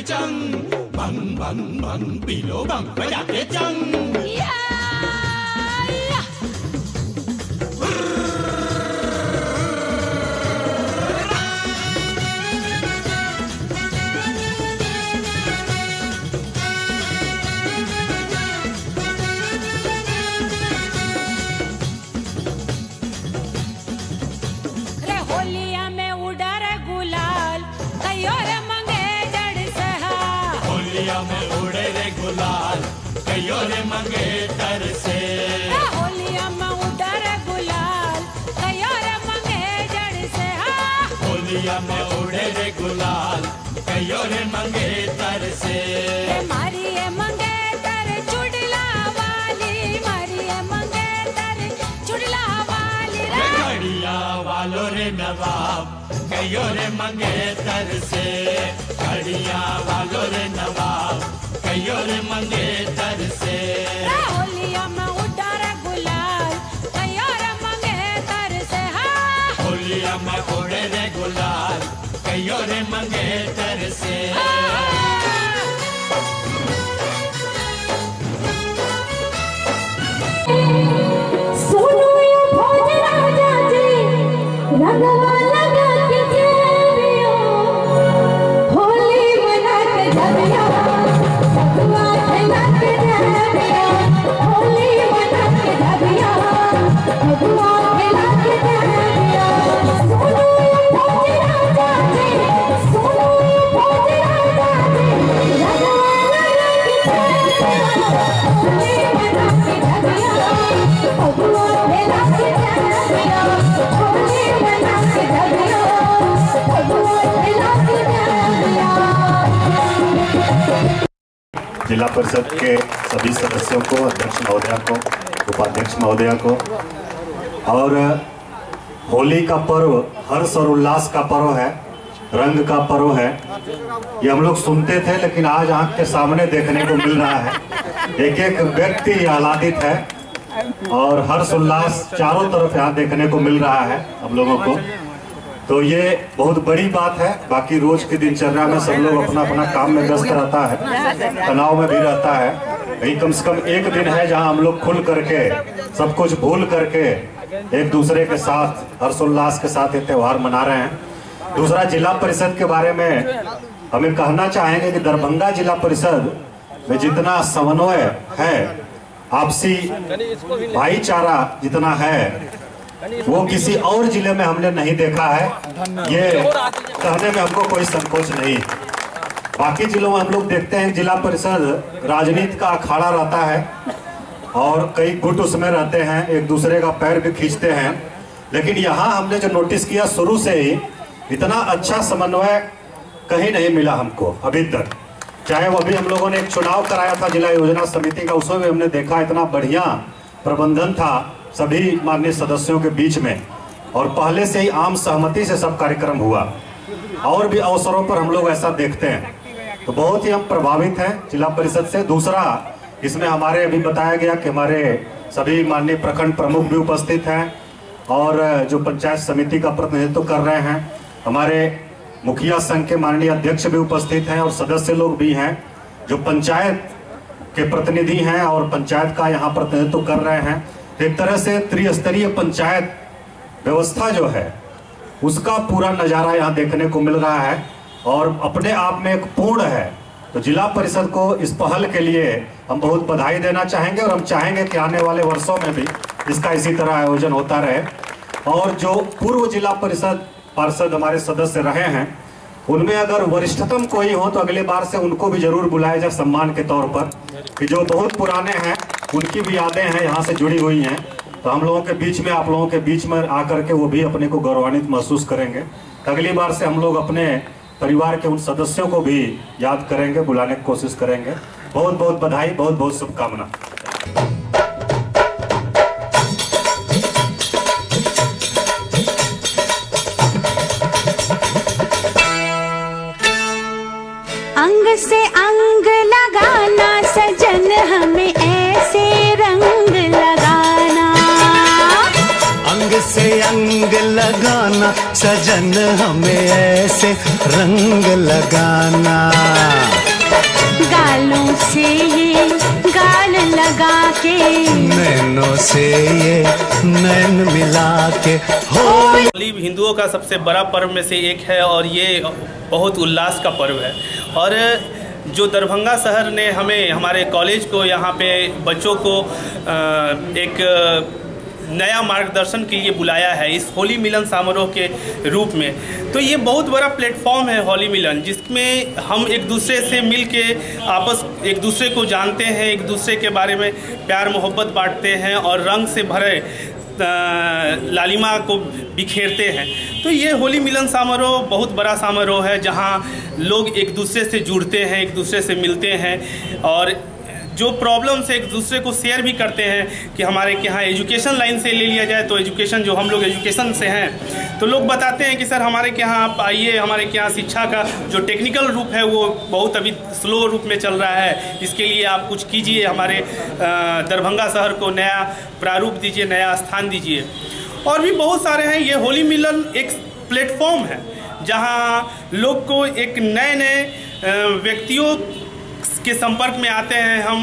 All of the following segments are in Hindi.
चंग, भंग भंग भंग पी लो भंग बजा के चंग। में उड़े रे गुलाल कईयो रे मंगेतर से, होलिया में उड़े रे गुलाल कईयो रे मंगेतर से, होलिया में उड़े रे गुलाल कईयो रे मंगेतर से। मारी है मंगेतर चुड़ला वाली, मारी है मंगेतर चुड़ला वाली रे, घड़िया वालो रे नवाब कईयो रे मंगेतर से, घड़िया वालो रे नवाब कईयो रे मंगेतर से। होलिया में उड़ा रे गुलाल कईयो रे मंगेतर से, होलिया में उड़े रे गुलाल कईयो रे मंगेतर से। सुनो ये भोज राजा जी रंगवा लगा के जेबियो, होली मना के जबिया सगुआ खेला के जेबिया, होली मना के जबिया सगुआ खेला के जेबिया। सुनो ये भोज राजा जी, सुनो ये भोज राजा जी रंगवा लगा के जेबिया, होली मना के जबिया सगुआ खेला के जेबिया, होली मना के जबिया सगुआ खेला के जेबिया। जिला परिषद के सभी सदस्यों को, अध्यक्ष महोदया को, उपाध्यक्ष महोदया को, और होली का पर्व हर्ष और उल्लास का पर्व है, रंग का पर्व है। ये हम लोग सुनते थे लेकिन आज आंख के सामने देखने को मिल रहा है। एक एक व्यक्ति आह्लादित है और हर्ष उल्लास चारों तरफ यहाँ देखने को मिल रहा है हम लोगों को, तो ये बहुत बड़ी बात है। बाकी रोज की दिनचर्या में सब लोग अपना अपना काम में व्यस्त रहता है, तनाव में भी रहता है, यही कम से कम एक दिन है जहाँ हम लोग खुल करके सब कुछ भूल करके एक दूसरे के साथ हर्षोल्लास के साथ ये त्यौहार मना रहे हैं। दूसरा, जिला परिषद के बारे में हमें कहना चाहेंगे कि दरभंगा जिला परिषद में जितना समन्वय है, आपसी भाईचारा जितना है, वो किसी और जिले में हमने नहीं देखा है। ये कहने में हमको कोई संकोच नहीं। बाकी जिलों में हम लोग देखते हैं जिला परिषद राजनीति का अखाड़ा रहता है और कई गुट उसमें रहते हैं, एक दूसरे का पैर भी खींचते हैं, लेकिन यहाँ हमने जो नोटिस किया शुरू से ही इतना अच्छा समन्वय कहीं नहीं मिला हमको अभी तक। चाहे वो अभी हम लोगों ने एक चुनाव कराया था जिला योजना समिति का, उसमें भी हमने देखा इतना बढ़िया प्रबंधन था सभी माननीय सदस्यों के बीच में, और पहले से ही आम सहमति से सब कार्यक्रम हुआ। और भी अवसरों पर हम लोग ऐसा देखते हैं, तो बहुत ही हम प्रभावित हैं जिला परिषद से। दूसरा, इसमें हमारे अभी बताया गया कि हमारे सभी माननीय प्रखंड प्रमुख भी उपस्थित हैं और जो पंचायत समिति का प्रतिनिधित्व कर रहे हैं, हमारे मुखिया संघ के माननीय अध्यक्ष भी उपस्थित हैं और सदस्य लोग भी हैं जो पंचायत के प्रतिनिधि हैं और पंचायत का यहाँ प्रतिनिधित्व कर रहे हैं। एक तरह से त्रिस्तरीय पंचायत व्यवस्था जो है उसका पूरा नज़ारा यहाँ देखने को मिल रहा है और अपने आप में एक पूर्ण है। तो जिला परिषद को इस पहल के लिए हम बहुत बधाई देना चाहेंगे और हम चाहेंगे कि आने वाले वर्षों में भी इसका इसी तरह आयोजन होता रहे। और जो पूर्व जिला परिषद पार्षद हमारे सदस्य रहे हैं, उनमें अगर वरिष्ठतम कोई हो तो अगले बार से उनको भी जरूर बुलाया जाए सम्मान के तौर पर, कि जो बहुत पुराने हैं उनकी भी यादें हैं यहाँ से जुड़ी हुई हैं, तो हम लोगों के बीच में, आप लोगों के बीच में आकर के वो भी अपने को गौरवान्वित महसूस करेंगे। अगली बार से हम लोग अपने परिवार के उन सदस्यों को भी याद करेंगे, बुलाने की कोशिश करेंगे। बहुत बहुत बधाई, बहुत बहुत शुभकामना। अंग से अंग लगाना सजन, हमें ऐसे रंग लगाना। अंग से से अंग लगाना सजन, हमें ऐसे रंग लगाना। गालों से ये गाल लगा के, नैनों से ये नैन मिला के। होली हिंदुओं का सबसे बड़ा पर्व में से एक है और ये बहुत उल्लास का पर्व है। और जो दरभंगा शहर ने हमें, हमारे कॉलेज को, यहाँ पे बच्चों को एक नया मार्गदर्शन के लिए बुलाया है इस होली मिलन समारोह के रूप में, तो ये बहुत बड़ा प्लेटफॉर्म है होली मिलन, जिसमें हम एक दूसरे से मिल के एक दूसरे को जानते हैं, एक दूसरे के बारे में प्यार मोहब्बत बांटते हैं और रंग से भरे लालिमा को बिखेरते हैं। तो ये होली मिलन समारोह बहुत बड़ा समारोह है जहाँ लोग एक दूसरे से जुड़ते हैं, एक दूसरे से मिलते हैं और जो प्रॉब्लम्स एक दूसरे को शेयर भी करते हैं। कि हमारे यहाँ एजुकेशन लाइन से ले लिया जाए तो एजुकेशन, जो हम लोग एजुकेशन से हैं, तो लोग बताते हैं कि सर हमारे यहाँ आप आइए, हमारे यहाँ शिक्षा का जो टेक्निकल रूप है वो बहुत अभी स्लो रूप में चल रहा है, इसके लिए आप कुछ कीजिए, हमारे दरभंगा शहर को नया प्रारूप दीजिए, नया स्थान दीजिए। और भी बहुत सारे हैं। ये होली मिलन एक प्लेटफॉर्म है जहाँ लोग को एक नए नए व्यक्तियों के संपर्क में आते हैं हम,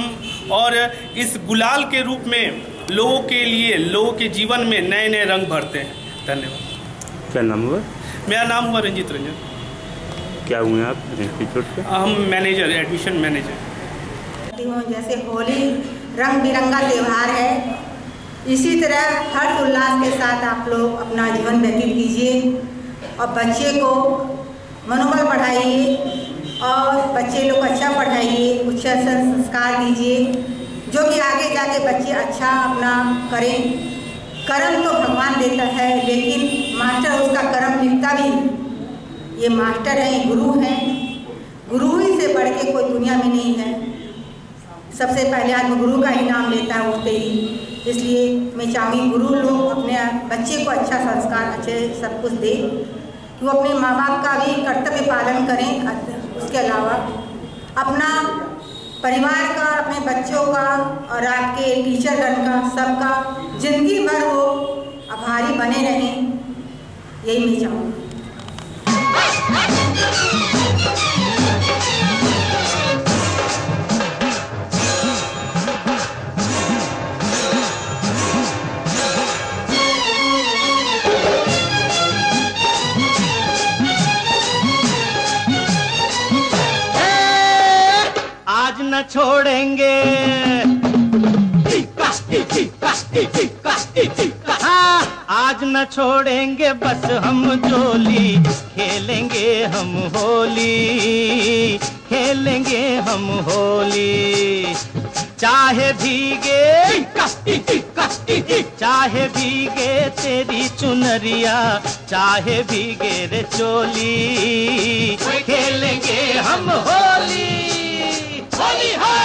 और इस गुलाल के रूप में लोगों के लिए, लोगों के जीवन में नए नए रंग भरते हैं। धन्यवाद। क्या नाम हुआ? मेरा नाम हुआ रंजीत रंजन। क्या हुए आप इंस्टीट्यूट के? हम मैनेजर, एडमिशन मैनेजर। जैसे होली रंग बिरंगा त्यौहार है, इसी तरह हर्ष उल्लास के साथ आप लोग अपना जीवन व्यतीत कीजिए और बच्चे को मनोबल बढ़ाइए और बच्चे लोग अच्छा पढ़ाइए, उच्च संस्कार दीजिए, जो कि आगे जाके बच्चे अच्छा अपना करें। कर्म तो भगवान देता है, लेकिन मास्टर उसका कर्म लिखता भी। ये मास्टर हैं, गुरु हैं, गुरु ही से बढ़ के कोई दुनिया में नहीं है। सबसे पहले आदमी गुरु का ही नाम लेता है उठते ही। इसलिए मैं चाहूँगी गुरु लोग अपने बच्चे को अच्छा संस्कार, अच्छे सब कुछ दें, कि वो अपने माँ बाप का भी कर्तव्य पालन करें। उसके अलावा अपना परिवार का, अपने बच्चों का और आपके टीचरगण का, सबका जिंदगी भर वो आभारी बने रहें, यही मैं चाहूँगी। आज न छोड़ेंगे, हाँ आज न छोड़ेंगे बस हम जोली, खेलेंगे हम होली, खेलेंगे हम होली। चाहे भीगे, चाहे भीगे तेरी चुनरिया, चाहे भीगे रे चोली, खेलेंगे हम होली, होली है।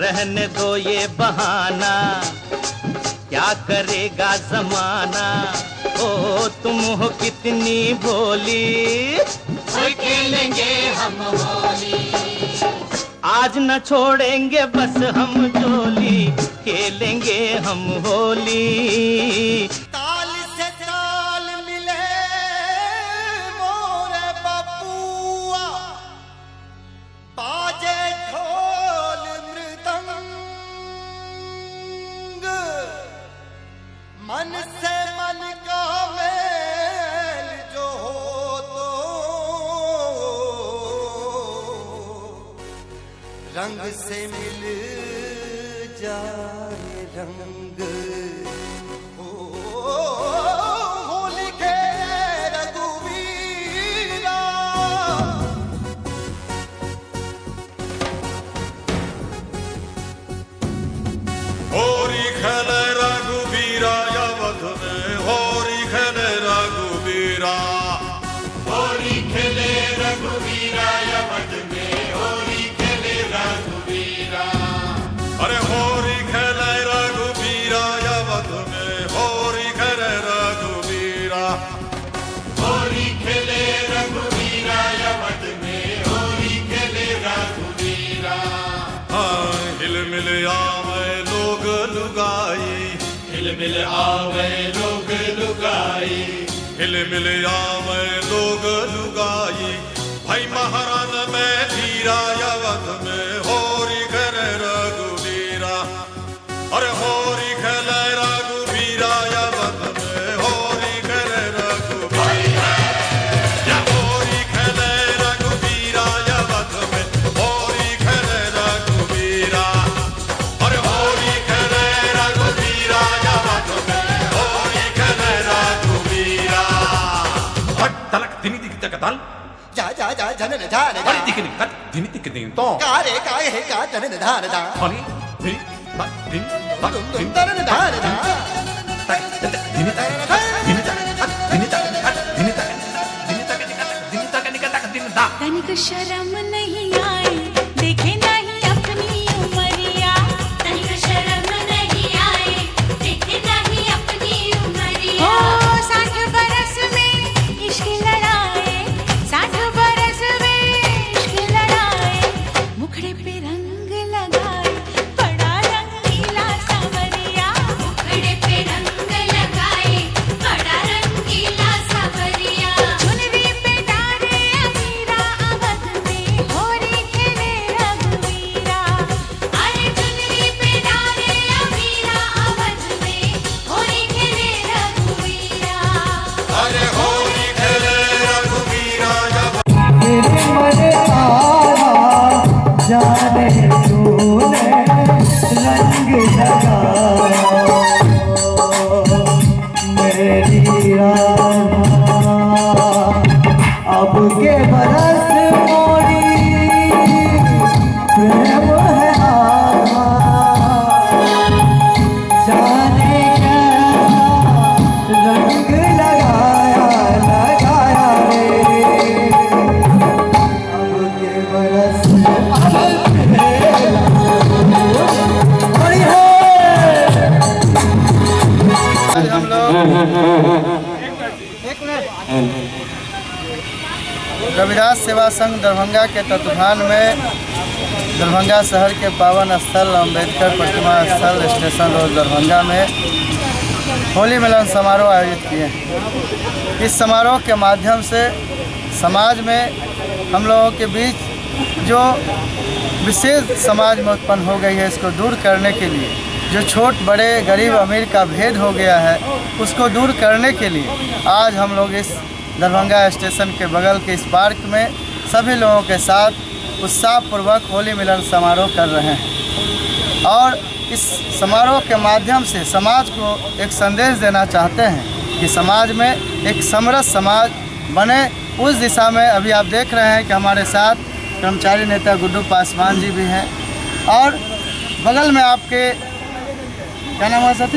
रहने दो ये बहाना, क्या करेगा जमाना, ओ तुम हो कितनी भोली, खेलेंगे हम होली। आज न छोड़ेंगे बस हम जोली, खेलेंगे हम होली। ताल से ताल मिले मोरे बबुआ, बाजे ढोल मृदंग, मन से मन का मेल रंग से मिल जाए रंग होली के रघुवीरा होरी खेले रघुवीरा अवध में होरी खेले रघुवीरा होली खेले रघुवीरा अवध में होली खेले रघुवीरा अरे होरी खेले रघुवीरा अवध में होरी खेले रघुवीरा होली खेले रघुवीरा अवध में होली खेले रघुवीरा हाँ हिल मिल आवे लोग लुगाई हिल मिल आवे लोग लुगाई हिल मिल आवे लोग लुगाई भाई महारान में धीरा अवध में होरी खेले रघुवीरा अरे होरी खेले रघुवीरा अवध में होरी खेले रघुवीरा या होरी खेले रघुवीरा अवध में होरी खेले रघुवीरा अरे होरी खेले रघुवीरा अवध में होरी खेले रघुवीरा हट तलक दिनी दिख तक तल जा जा जा जनन धान अरे दिखनी कट दिनी दिख दिन तो कारे काहे है का जनन धान दा हनी दिन बट दिन बट दिन जनन धान दा दिनी तक दिनी तक दिनी तक दिनी तक दिनी तक दिनी तक निकल तक दिन दा तनिक शर्म नहीं आई देखे नहीं अपनी उमरिया तनिक शर्म नहीं आई देखे नहीं अपनी उमरिया ओ 60 बरस में इश्क लड़ाए 60 बरस में इश्क लड़ाए मुखड़े पे रंग लगाए बड़ा रंगीला सावरिया मुखड़े पे रंग लगाए बड़ा रंगीला सावरिया चुनरी पे डारे अमीरा अवध में होरी खेले रघुवीरा अरे चुनरी पे डारे अमीरा अवध में होरी खेले रघुवीरा अरे होरी खेले रघुवीरा जाने तूने रंग लगाया मेरी राधा अब के बरस मोरी प्रेम है आधा जाने क्या रंग लगाया लगाया रे अब के बरस आज हम लोग रविदास सेवा संघ दरभंगा के तत्वाधान में दरभंगा शहर के पावन स्थल अम्बेडकर प्रतिमा स्थल स्टेशन रोड दरभंगा में होली मिलन समारोह आयोजित किए हैं। इस समारोह के माध्यम से समाज में हम लोगों के बीच जो विशेष समाज में उत्पन्न हो गई है इसको दूर करने के लिए, जो छोट बड़े गरीब अमीर का भेद हो गया है उसको दूर करने के लिए आज हम लोग इस दरभंगा स्टेशन के बगल के इस पार्क में सभी लोगों के साथ उत्साहपूर्वक होली मिलन समारोह कर रहे हैं और इस समारोह के माध्यम से समाज को एक संदेश देना चाहते हैं कि समाज में एक समरस समाज बने। उस दिशा में अभी आप देख रहे हैं कि हमारे साथ कर्मचारी नेता गुड्डू पासवान जी भी हैं और बगल में आपके क्या नाम है सर?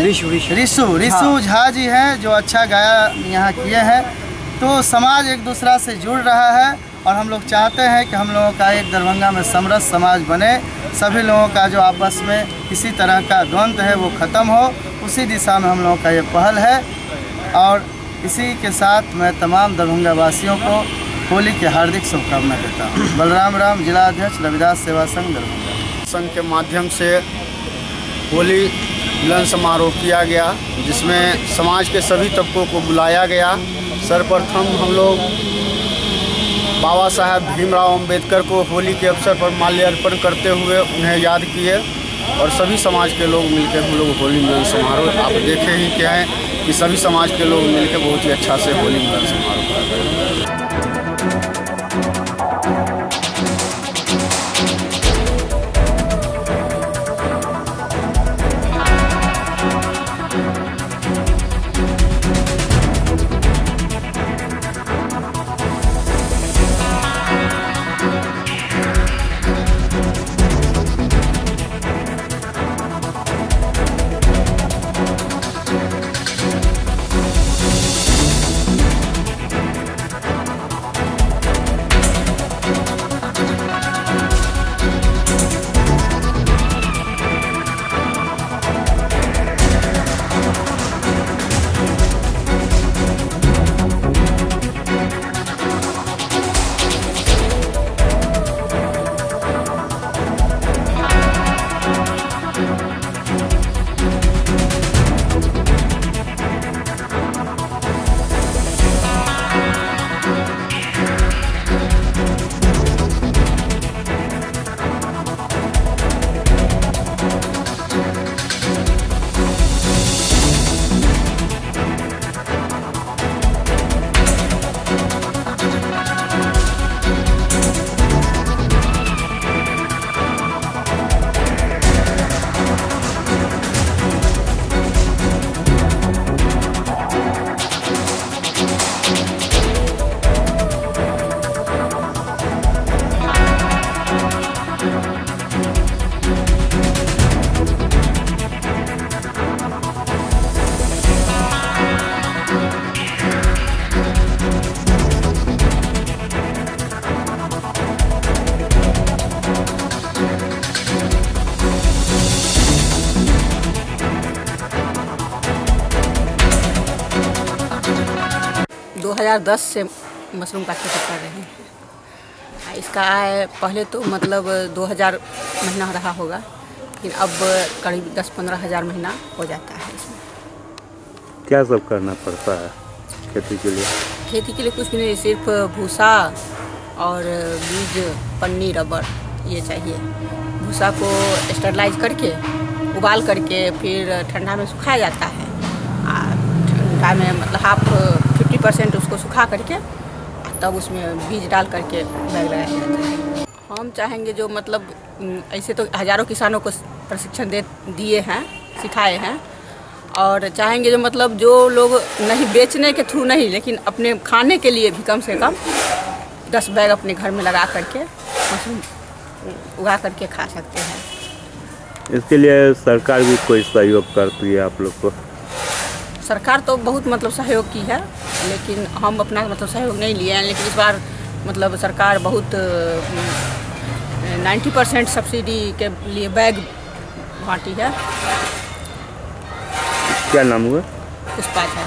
रिशु झा जी हैं जो अच्छा गाया यहाँ किए हैं। तो समाज एक दूसरा से जुड़ रहा है और हम लोग चाहते हैं कि हम लोगों का एक दरभंगा में समरस समाज बने, सभी लोगों का जो आपस में किसी तरह का द्वंद्व है वो ख़त्म हो, उसी दिशा में हम लोगों का ये पहल है। और इसी के साथ मैं तमाम दरभंगा वासियों को होली की हार्दिक शुभकामना देता हूँ। बलराम राम, जिला अध्यक्ष रविदास सेवा संघ दरभंगा। संघ के माध्यम से होली मिलन समारोह किया गया जिसमें समाज के सभी तबकों को बुलाया गया। सर्वप्रथम हम लोग बाबा साहब भीमराव अंबेडकर को होली के अवसर पर माल्यार्पण करते हुए उन्हें याद किए और सभी समाज के लोग मिलकर हम लोग होली मिलन समारोह आप देखे ही क्या है कि सभी समाज के लोग मिलकर बहुत ही अच्छा से होली मिलन समारोह कर रहे हैं। 2010 से मशरूम का खेती कर रहे हैं। इसका आय पहले तो मतलब 2000 महीना रहा होगा, लेकिन अब करीब 10-15 हज़ार महीना हो जाता है इसमें। क्या सब करना पड़ता है खेती के लिए? खेती के लिए कुछ भी नहीं, सिर्फ भूसा और बीज, पन्नी, रबर ये चाहिए। भूसा को स्टरलाइज करके उबाल करके फिर ठंडा में सुखाया जाता है। ठंडा में मतलब 50% उसको सुखा करके तब उसमें बीज डाल करके बैग लगाया जाता है। हम चाहेंगे जो मतलब ऐसे तो हज़ारों किसानों को प्रशिक्षण दिए हैं, सिखाए हैं, और चाहेंगे जो मतलब जो लोग नहीं बेचने के थ्रू नहीं, लेकिन अपने खाने के लिए भी कम से कम 10 बैग अपने घर में लगा करके मशरूम उगा करके खा सकते हैं। इसके लिए सरकार भी कोई सहयोग करती है आप लोग को? सरकार तो बहुत मतलब सहयोग की है, लेकिन हम अपना मतलब सहयोग नहीं लिए हैं। लेकिन इस बार मतलब सरकार बहुत 90% सब्सिडी के लिए बैग बांटी है। क्या नाम हुआ? पुष्पा है।